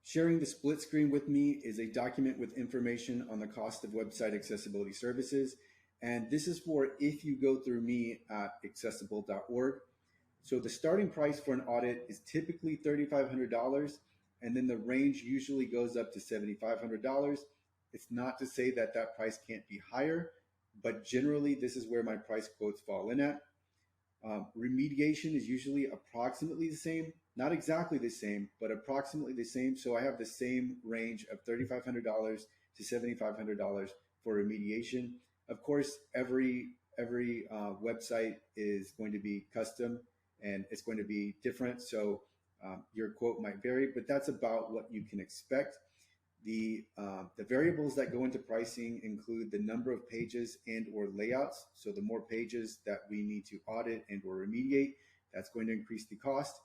Sharing the split screen with me is a document with information on the cost of website accessibility services. And this is for if you go through me at accessible.org. So the starting price for an audit is typically $3,500, and then the range usually goes up to $7,500. It's not to say that that price can't be higher, but generally this is where my price quotes fall in at. Remediation is usually approximately the same, not exactly the same, but approximately the same. So I have the same range of $3,500 to $7,500 for remediation. Of course, every website is going to be custom and it's going to be different. So your quote might vary, but that's about what you can expect. The variables that go into pricing include the number of pages and or layouts. So the more pages that we need to audit and or remediate, that's going to increase the cost.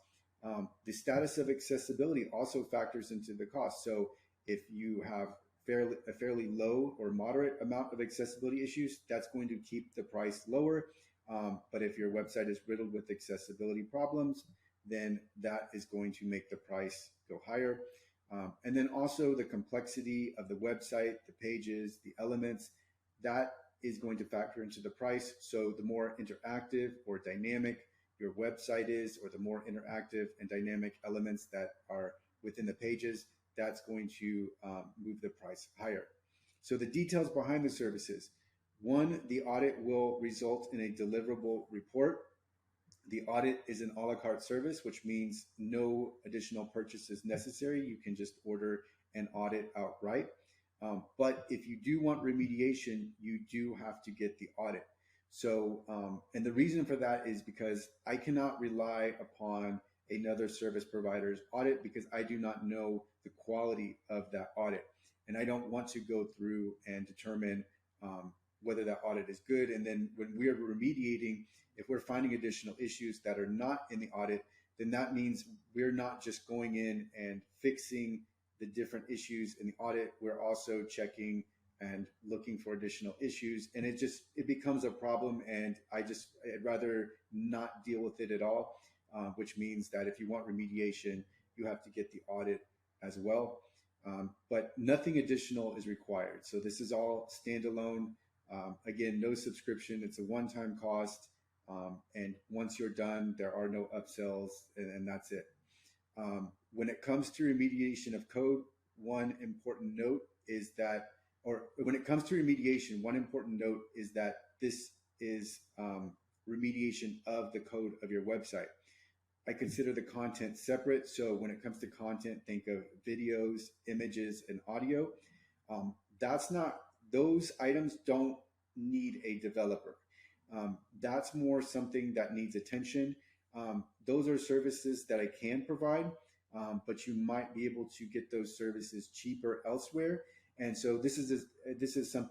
The status of accessibility also factors into the cost. So if you have a fairly low or moderate amount of accessibility issues, that's going to keep the price lower. But if your website is riddled with accessibility problems, then that is going to make the price go higher. And then also the complexity of the website, the pages, the elements, that is going to factor into the price. So the more interactive or dynamic your website is, or the more interactive and dynamic elements that are within the pages, that's going to move the price higher. So the details behind the services. One, the audit will result in a deliverable report. The audit is an a la carte service, which means no additional purchase is necessary. You can just order an audit outright. But if you do want remediation, you do have to get the audit. So, and the reason for that is because I cannot rely upon another service provider's audit because I do not know the quality of that audit. And I don't want to go through and determine whether that audit is good. And then when we're remediating, if we're finding additional issues that are not in the audit, then that means we're not just going in and fixing the different issues in the audit. We're also checking and looking for additional issues. And it becomes a problem. And I'd rather not deal with it at all, which means that if you want remediation, you have to get the audit as well. But nothing additional is required. So this is all standalone. Again, no subscription. It's a one-time cost. And once you're done, there are no upsells, and that's it. When it comes to remediation of code, one important note is that this is remediation of the code of your website. I consider the content separate. So when it comes to content, think of videos, images, and audio. Those items don't need a developer. That's more something that needs attention. Those are services that I can provide, but you might be able to get those services cheaper elsewhere. And so this is something